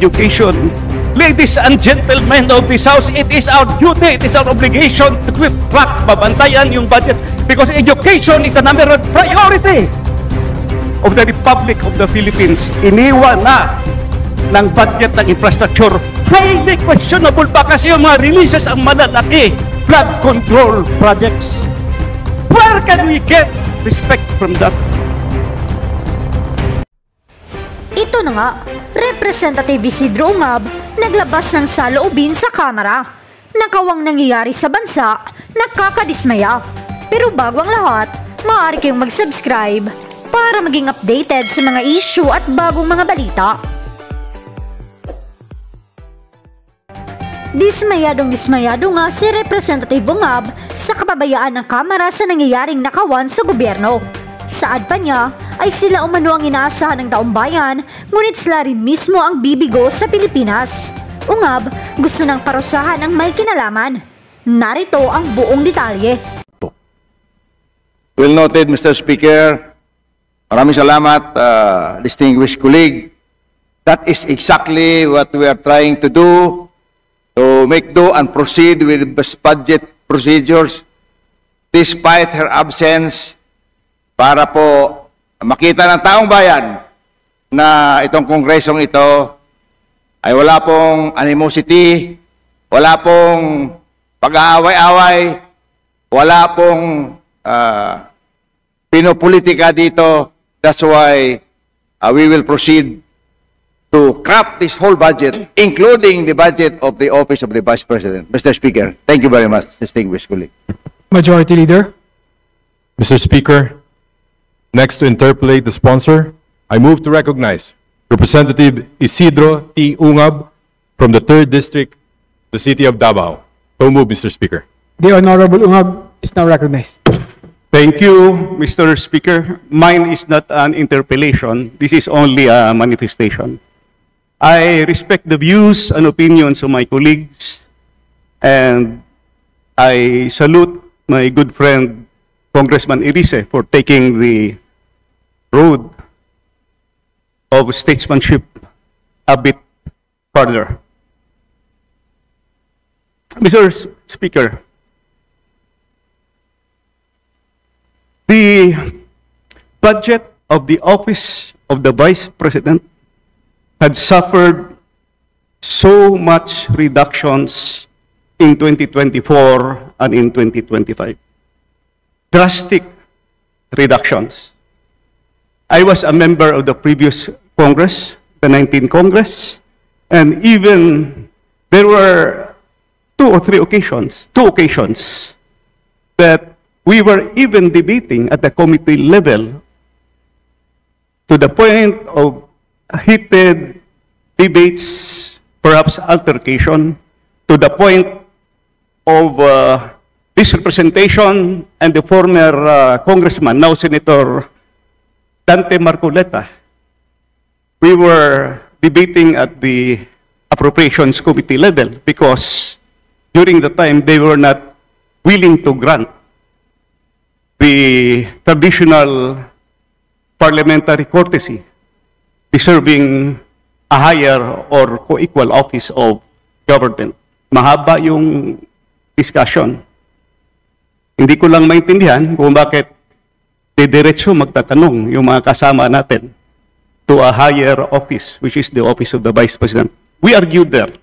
education. Ladies and gentlemen of this House, it is our duty, it is our obligation to keep track, mabantayan yung budget because education is the number one priority of the Republic of the Philippines. Iniwan na ng budget ng infrastructure. Highly questionable pa kasi yung mga releases ang malalaki. Flood control projects. Where can we get respect from that? Ito na nga, Representative Isidro Ungab naglabas ng saloobin sa Kamara. Nakawang nangyayari sa bansa, nakakadismaya. Pero bago ang lahat, maaari kayong mag-subscribe para maging updated sa mga issue at bagong mga balita. Dismayado nga si Representative Ungab sa kapabayaan ng Kamara sa nangyayaring nakawan sa gobyerno. Saad pa niya ay sila umano ang inaasahan ng taong bayan, ngunit sila rin mismo ang bibigo sa Pilipinas. Ungab gusto ng parusahan ang may kinalaman. Narito ang buong detalye. Well noted, Mr. Speaker. Maraming salamat, distinguished colleague. That is exactly what we are trying to do, to make do and proceed with budget procedures despite her absence, para po makita ng taong bayan na itong kongresong ito ay wala pong animosity, wala pong pag-aaway-away, wala pong pinopolitika dito. That's why we will proceed to craft this whole budget, including the budget of the Office of the Vice President. Mr. Speaker, thank you very much, distinguished colleague. Majority Leader. Mr. Speaker, next to interpolate the sponsor, I move to recognize Representative Isidro T. Ungab from the 3rd District, the City of Davao. So move, Mr. Speaker. The Honorable Ungab is now recognized. Thank you, Mr. Speaker. Mine is not an interpellation. This is only a manifestation. I respect the views and opinions of my colleagues, and I salute my good friend, Congressman Irise, for taking the road of statesmanship a bit further. Mr. Speaker, the budget of the Office of the Vice President had suffered so much reductions in 2024 and in 2025. Drastic reductions. I was a member of the previous Congress, the 19th Congress, and even there were two occasions that we were even debating at the committee level to the point of heated debates, perhaps altercation, to the point of this representation and the former congressman, now Senator Dante Marcoleta. We were debating at the Appropriations Committee level because during the time they were not willing to grant the traditional parliamentary courtesy deserving a higher or co-equal office of government. Mahaba yung discussion. Hindi ko lang maintindihan kung bakit diretso magtatanong yung mga kasama natin to a higher office, which is the Office of the Vice President. We argued there.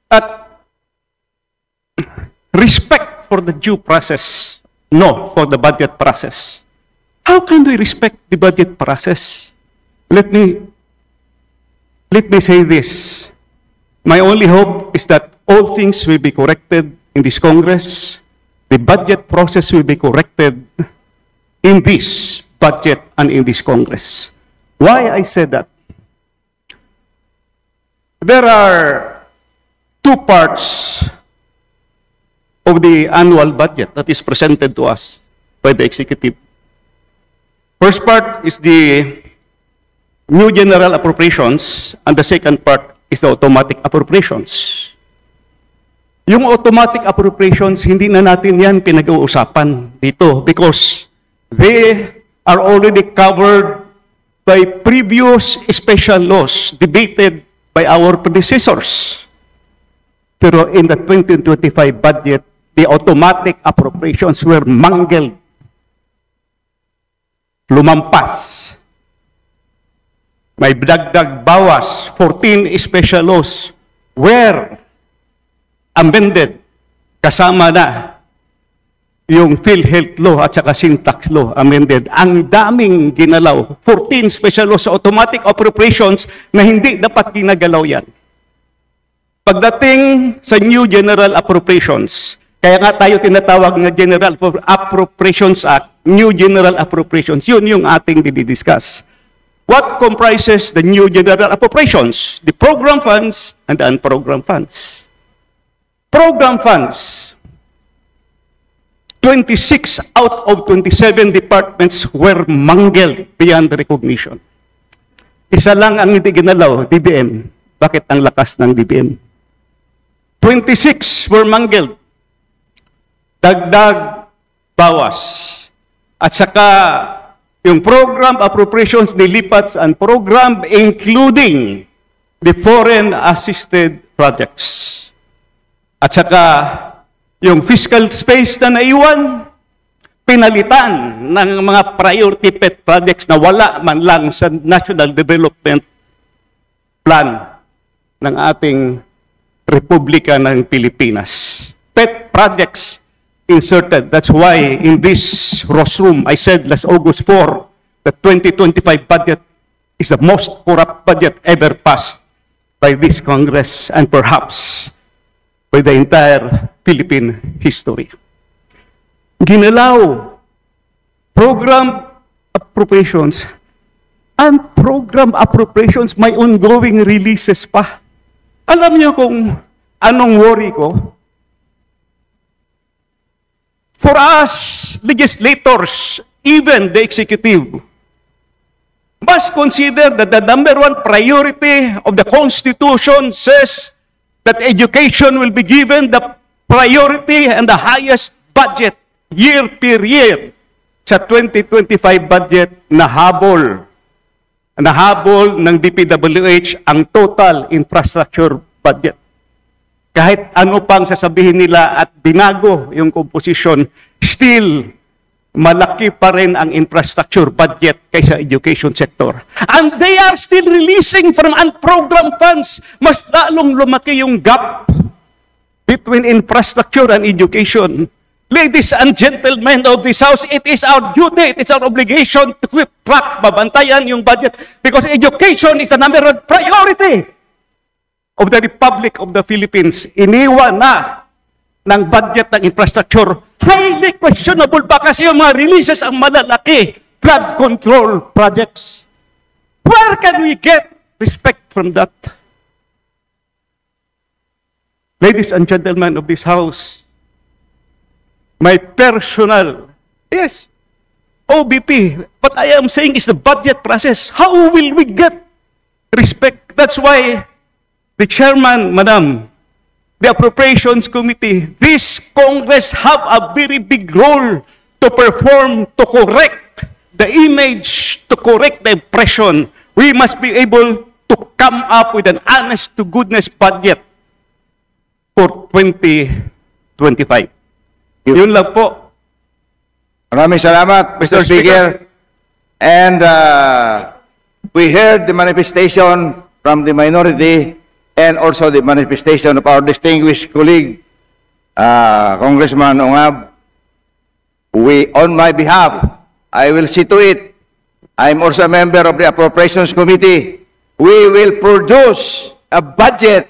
At respect for the due process, no for the budget process. How can we respect the budget process? Let me say this. My only hope is that all things will be corrected in this Congress. The budget process will be corrected in this budget and in this Congress. Why I said that? There are two parts of the annual budget that is presented to us by the executive. First part is the new general appropriations, and the second part is the automatic appropriations. Yung automatic appropriations, hindi na natin yan pinag-uusapan dito because they are already covered by previous special laws debated by our predecessors. Pero in the 2025 budget, the automatic appropriations were mangled. Lumampas. May dagdag bawas, 14 special laws were amended. Kasama na yung PhilHealth law at saka syntax law amended. Ang daming ginalaw. 14 special laws sa automatic appropriations na hindi dapat ginagalaw yan. Pagdating sa new general appropriations, kaya nga tayo tinatawag na General Appropriations Act, new general appropriations, yun yung ating didiscuss. What comprises the new general appropriations? The program funds and the unprogrammed funds. Program funds, 26 out of 27 departments were mangled beyond recognition. Isa lang ang hindi ginalaw, DBM. Bakit ang lakas ng DBM? 26 were mangled. Dagdag bawas. At saka yung program appropriations nilipat sa program including the foreign assisted projects. At saka yung fiscal space na naiwan, pinalitan ng mga priority pet projects na wala man lang sa National Development Plan ng ating Republika ng Pilipinas. Pet projects inserted. That's why in this rostrum, I said last August 4, the 2025 budget is the most corrupt budget ever passed by this Congress and perhaps by the entire Philippine history. Ginalaw, program appropriations, and program appropriations may ongoing releases pa. Alam niyo kung anong worry ko? For us, legislators, even the executive, must consider that the number one priority of the Constitution says that education will be given the priority and the highest budget year per year. Sa 2025 budget, nahabol ng DPWH ang total infrastructure budget. Kahit ano pang sasabihin nila at binago yung composition, still malaki pa rin ang infrastructure budget kaysa education sector. And they are still releasing from unprogrammed funds. Mas lalong lumaki yung gap between infrastructure and education. Ladies and gentlemen of this House, it is our duty, it is our obligation to keep track, babantayan yung budget because education is the number one priority of the Republic of the Philippines. Iniwan na ng budget ng infrastructure. Highly questionable pa kasi yung mga releases ang malalaki. Flood control projects. Where can we get respect from that? Ladies and gentlemen of this House, my personal, yes, OBP, what I am saying is the budget process. How will we get respect? That's why the chairman, Madam, the Appropriations Committee, this Congress have a very big role to perform, to correct the image, to correct the impression. We must be able to come up with an honest-to-goodness budget for 2025. Yun lang po. Maraming salamat, Mr. Speaker. And we heard the manifestation from the minority and also the manifestation of our distinguished colleague, Congressman Ungab. On my behalf, I will see to it. I'm also a member of the Appropriations Committee. We will produce a budget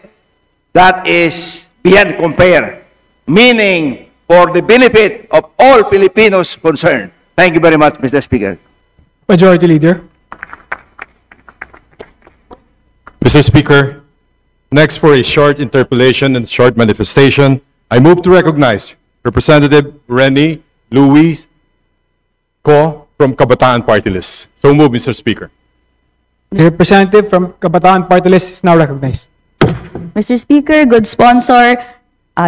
that is beyond compare, meaning for the benefit of all Filipinos concerned. Thank you very much, Mr. Speaker. Majority Leader. Mr. Speaker, next for a short interpellation and short manifestation, I move to recognize Representative Rennie Louise Co from Kabataan Party List. So move, Mr. Speaker. The representative from Kabataan Party List is now recognized. Mr. Speaker, good sponsor,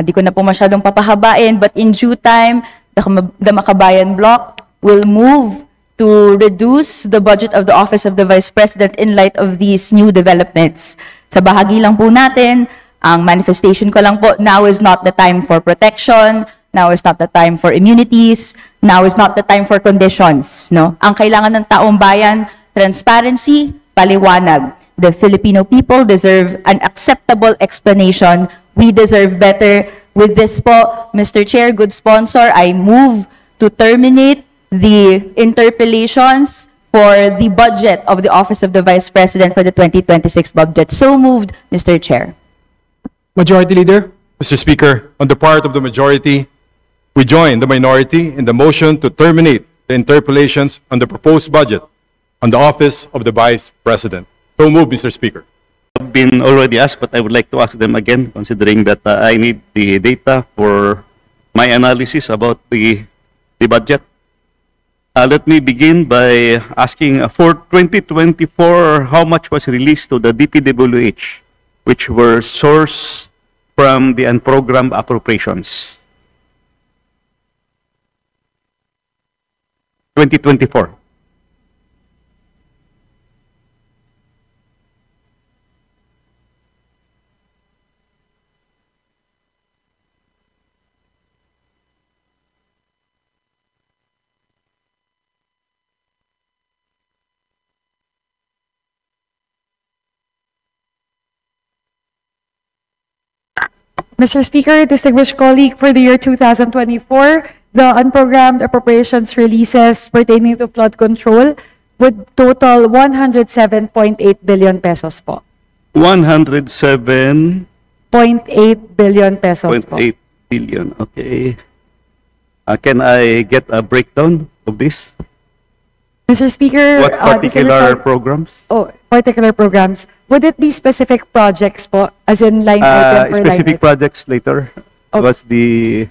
di ko na po masyadong papahabain, but in due time, the Makabayan Bloc will move to reduce the budget of the Office of the Vice President in light of these new developments. Sa bahagi lang po natin, ang manifestation ko lang po, now is not the time for protection, now is not the time for immunities, now is not the time for conditions. No? Ang kailangan ng taong bayan, transparency, paliwanag. The Filipino people deserve an acceptable explanation. We deserve better. With this po, Mr. Chair, good sponsor, I move to terminate the interpellations for the budget of the Office of the Vice President for the 2026 budget. So moved, Mr. Chair. Majority Leader. Mr. Speaker, on the part of the majority, we join the minority in the motion to terminate the interpellations on the proposed budget on the Office of the Vice President. So moved, Mr. Speaker. Have been already asked, but I would like to ask them again, considering that I need the data for my analysis about the budget. Let me begin by asking for 2024, how much was released to the DPWH, which were sourced from the unprogrammed appropriations? 2024. Mr. Speaker, distinguished colleague, for the year 2024, the unprogrammed appropriations releases pertaining to flood control would total 107.8 billion pesos po. 107.8 0.8 billion pesos po. billion. Okay. Can I get a breakdown of this? Mr. Speaker, What particular distinguished programs? particular programs. Would it be specific projects po, as in line item per line Specific item? projects later. Okay. Was the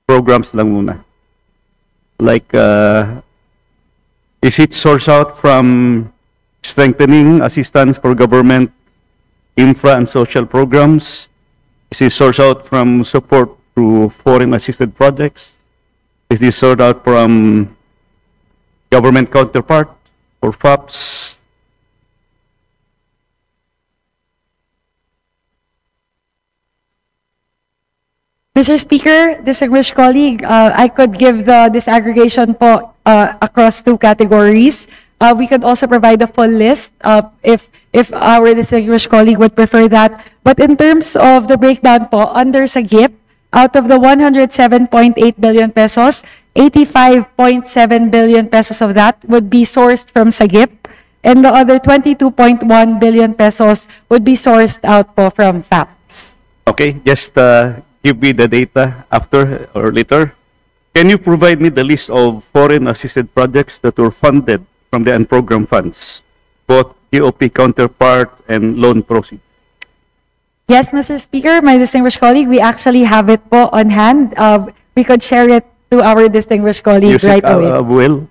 programs lang muna. Like, is it sourced out from strengthening assistance for government infra and social programs? Is it sourced out from support to foreign assisted projects? Is this sourced out from government counterpart or FAPs? Mr. Speaker, distinguished colleague, I could give the disaggregation po across two categories. We could also provide a full list if our distinguished colleague would prefer that. But in terms of the breakdown po, under SAGIP, out of the 107.8 billion pesos, 85.7 billion pesos of that would be sourced from SAGIP, and the other 22.1 billion pesos would be sourced out po from FAPs. Okay, just give me the data after or later. Can you provide me the list of foreign assisted projects that were funded from the unprogrammed funds, both DOP counterpart and loan proceeds? Yes, Mr. Speaker, my distinguished colleague, we actually have it po on hand. We could share it to our distinguished colleague right away. Will,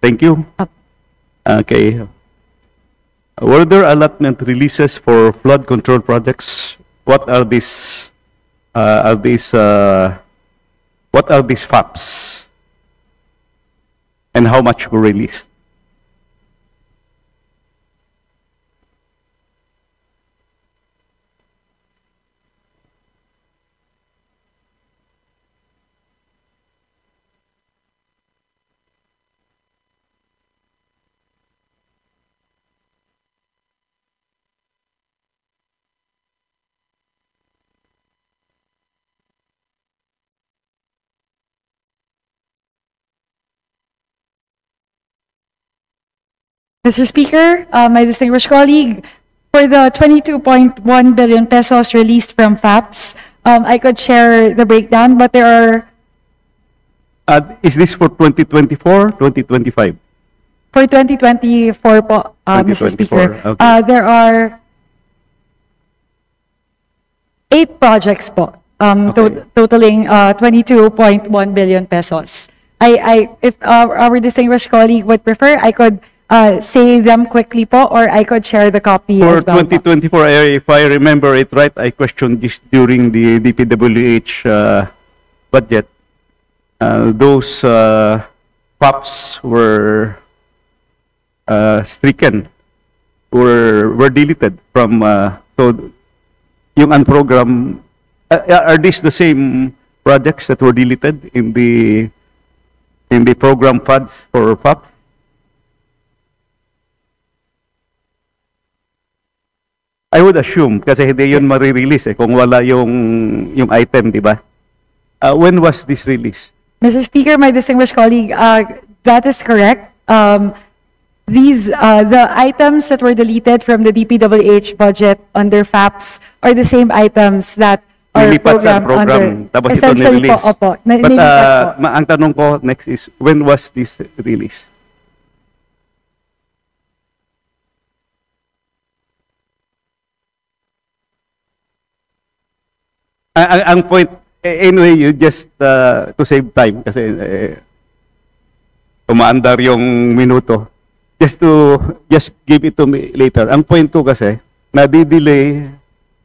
thank you. Up. Okay. Were there allotment releases for flood control projects? What are these? What are these FAPs? And how much were released? Mr. Speaker, my distinguished colleague, for the 22.1 billion pesos released from FAPs, I could share the breakdown, but there are, Is this for 2024, 2025? for 2024 po, Mr. 2024, Speaker, okay. there are 8 projects po, Okay. totaling 22.1 billion pesos. If our distinguished colleague would prefer, I could say them quickly po, or I could share the copy For as well po. 2024, if I remember it right, I questioned this during the DPWH budget. Those POPs were stricken, were deleted from, so yung unprogram, are these the same projects that were deleted in the program funds for POPs? I would assume, kasi hindi yun marirelease kung wala yung item, di ba? When was this released? Mr. Speaker, my distinguished colleague, that is correct. The items that were deleted from the DPWH budget under FAPS are the same items that are Nilipat sa programmed under. program, tapos ito Essentially nirelease. po, opo. But Nilipat po. ang tanong ko next is, when was this released? Ang point, anyway, you just, to save time, kasi umaandar yung minuto, just give it to me later. Ang point ko kasi, nadidelay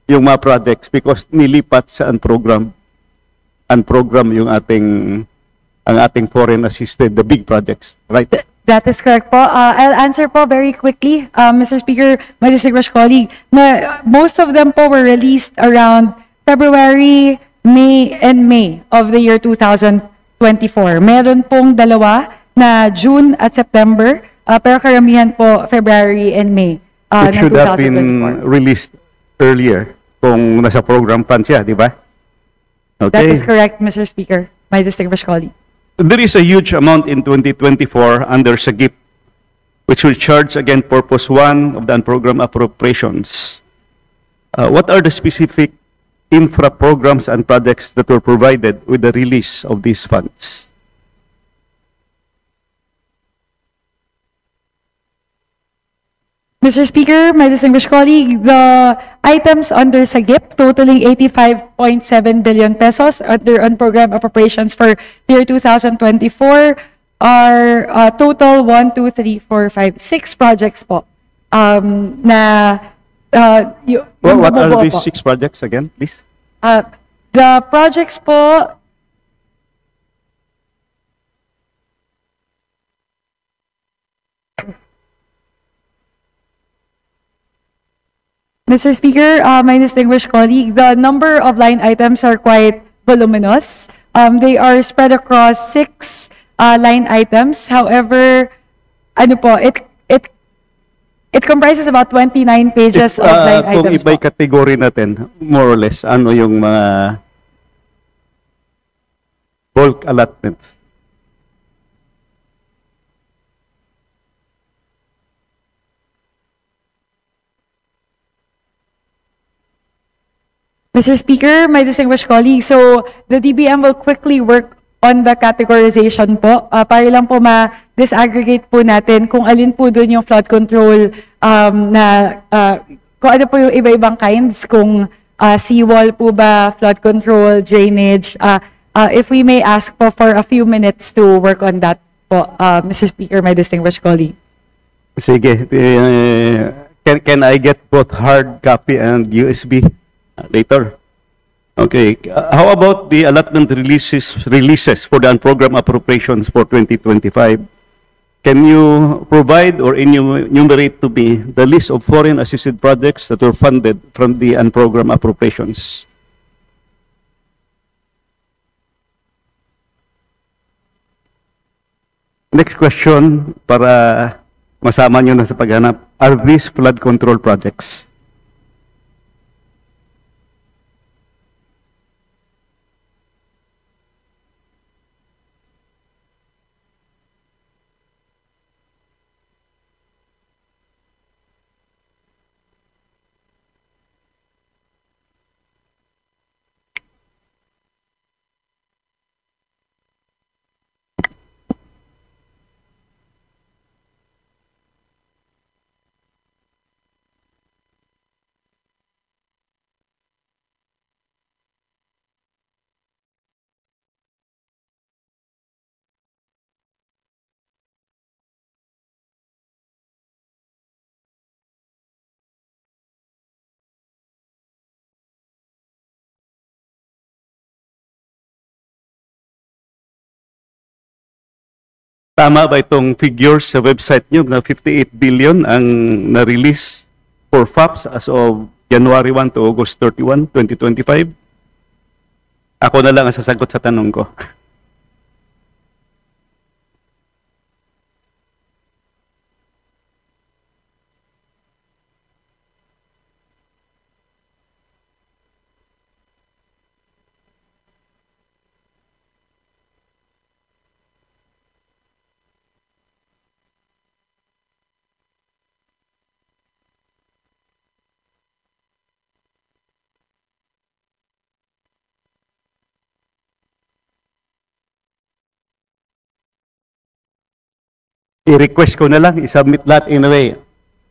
yung mga projects because nilipat sa unprogram yung ang ating foreign assisted, the big projects, right? That is correct po. I'll answer po very quickly, Mr. Speaker, my distinguished colleague, na most of them po were released around February, May of the year 2024. Meron pong dalawa na June at September, pero karamihan po February and May It ng should have 2024. been released earlier kung nasa program fund siya, di ba? That Okay. is correct, Mr. Speaker, my distinguished colleague. There is a huge amount in 2024 under SAGIP, which will charge again Purpose 1 of the unprogrammed appropriations. What are the specific infra programs and projects that were provided with the release of these funds? Mr. Speaker, my distinguished colleague, the items under SAGIP totaling 85.7 billion pesos under unprogrammed appropriations for the year 2024 are total 1, 2, 3, 4, 5, 6 projects po. What are po. these 6 projects again, please? The projects po, Mr. Speaker, my distinguished colleague, the number of line items are quite voluminous. They are spread across 6 line items. However, ano po, it comprises about 29 pages of line Kung items iba'y po. category natin, more or less, ano yung mga bulk allotments? Mr. Speaker, my distinguished colleague, so the DBM will quickly work on the categorization po, para lang po ma-disaggregate po natin kung alin po doon yung flood control kung ano po yung iba-ibang kinds, kung seawall po ba, flood control, drainage. If we may ask po for a few minutes to work on that po, Mr. Speaker, my distinguished colleague. Sige, can I get both hard copy and USB later? Okay. How about the allotment releases for the unprogrammed appropriations for 2025? Can you provide or enumerate to me the list of foreign assisted projects that were funded from the unprogrammed appropriations? Next question, para masama nyo na sa paghanap. Are these flood control projects? Tama ba itong figures sa website nyo na 58 billion ang na-release for FAPS as of January 1 to August 31, 2025? Ako na lang ang sasagot sa tanong ko. I-request ko na lang, i-submit lahat in a way.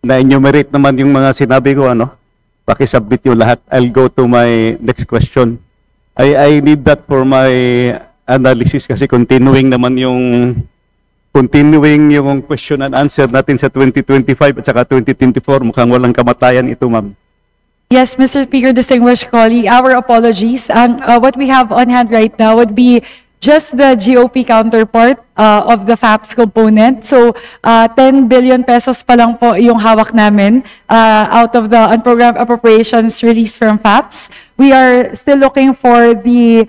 Na-enumerate naman yung mga sinabi ko, ano? Paki-submit yung lahat. I'll go to my next question. I need that for my analysis kasi continuing yung question and answer natin sa 2025 at saka 2024. Mukhang walang kamatayan ito, ma'am. Yes, Mr. Speaker, distinguished colleague, our apologies. What we have on hand right now would be just the GOP counterpart of the FAPS component. So, 10 billion pesos pa lang po yung hawak namin out of the unprogrammed appropriations released from FAPS. We are still looking for the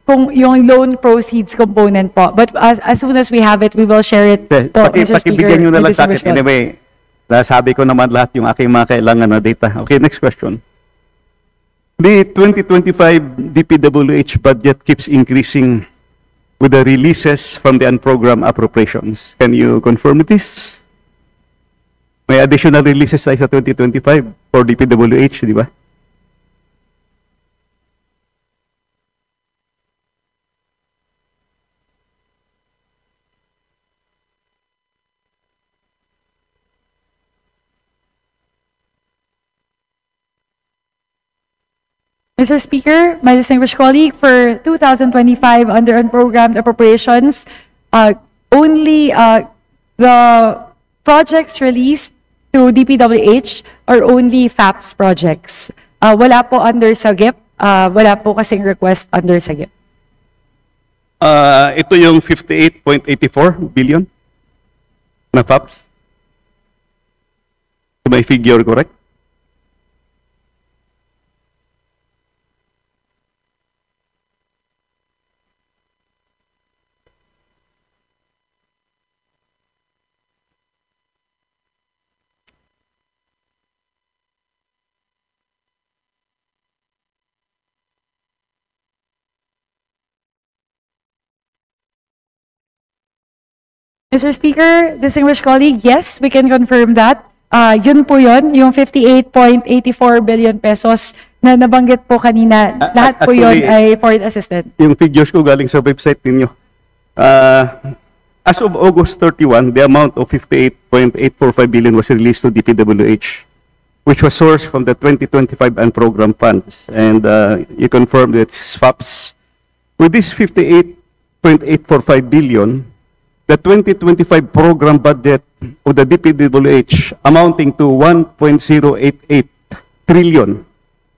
kung yung loan proceeds component po. But as soon as we have it, we will share it po, Mr. Speaker. Pakibigyan nyo na lang sa akin anyway. Nasabi ko naman lahat yung aking mga kailangan na data. Okay, next question. The 2025 DPWH budget keeps increasing with the releases from the unprogrammed appropriations. Can you confirm this? May additional releases tayo sa 2025 for DPWH, di ba? Mr. Speaker, my distinguished colleague, for 2025 under unprogrammed appropriations, only the projects released to DPWH are only FAPS projects. Wala po under SAGIP, wala po kasing request under SAGIP. Ito yung 58.84 billion na FAPS. Is my figure correct? Mr. Speaker, distinguished colleague, yes, we can confirm that. Yun po yun, yung 58.84 billion pesos na nabanggit po kanina, lahat po yun ay foreign assistant. Yung figures ko galing sa website ninyo. As of August 31, the amount of 58.845 billion was released to DPWH, which was sourced from the 2025 unprogrammed funds. And you confirmed that it's FAPS. With this 58.845 billion, the 2025 program budget of the DPWH amounting to 1.088 trillion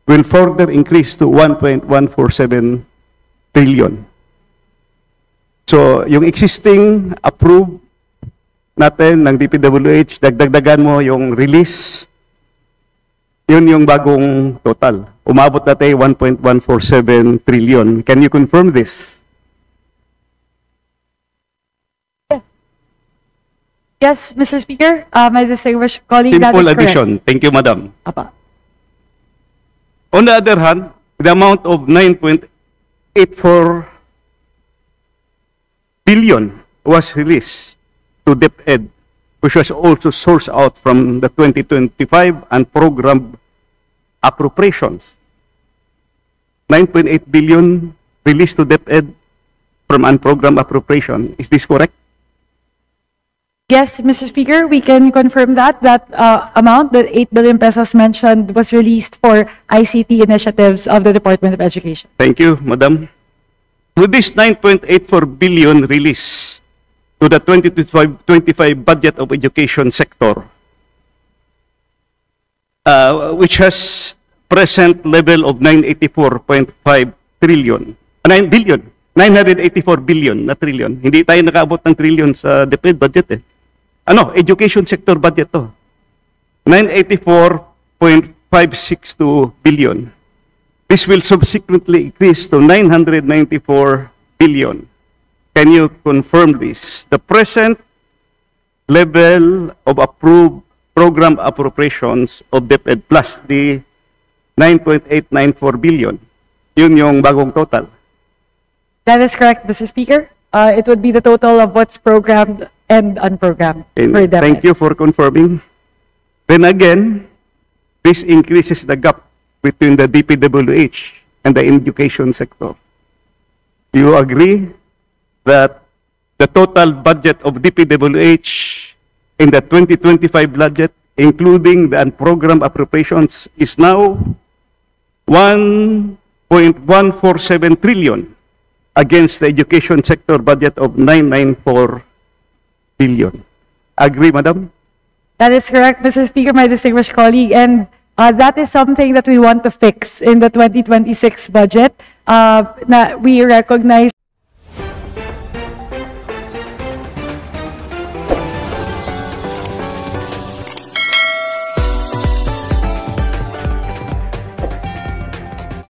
will further increase to 1.147 trillion. So, yung existing approved natin ng DPWH, dagdagan mo yung release, yun yung bagong total. Umabot natin 1.147 trillion. Can you confirm this? Yes, Mr. Speaker, my distinguished colleague, that Simple is correct. addition. Thank you, Madam. Apa. On the other hand, the amount of 9.84 billion was released to DepEd, which was also sourced out from the 2025 unprogrammed appropriations. 9.8 billion released to DepEd from unprogrammed appropriation. Is this correct? Yes, Mr. Speaker, we can confirm that amount, the 8 billion pesos mentioned, was released for ICT initiatives of the Department of Education. Thank you, Madam. With this 9.84 billion release to the 2025 budget of education sector, which has present level of 984.5 trillion, 9 billion, 984 billion na trillion. Hindi tayo nakaabot ng trillion sa DepEd budget eh. Ano, education sector budget to. 984.562 billion. This will subsequently increase to 994 billion. Can you confirm this? The present level of approved program appropriations of DepEd plus the 9.894 billion. Yun yung bagong total. That is correct, Mr. Speaker. It would be the total of what's programmed and unprogrammed And for DepEd. thank you for confirming. Then again, this increases the gap between the DPWH and the education sector. Do you agree that the total budget of DPWH in the 2025 budget, including the unprogrammed appropriations, is now 1.147 trillion against the education sector budget of 994 billion. Agree, Madam? That is correct, Mr. Speaker, my distinguished colleague, and that is something that we want to fix in the 2026 budget. We recognize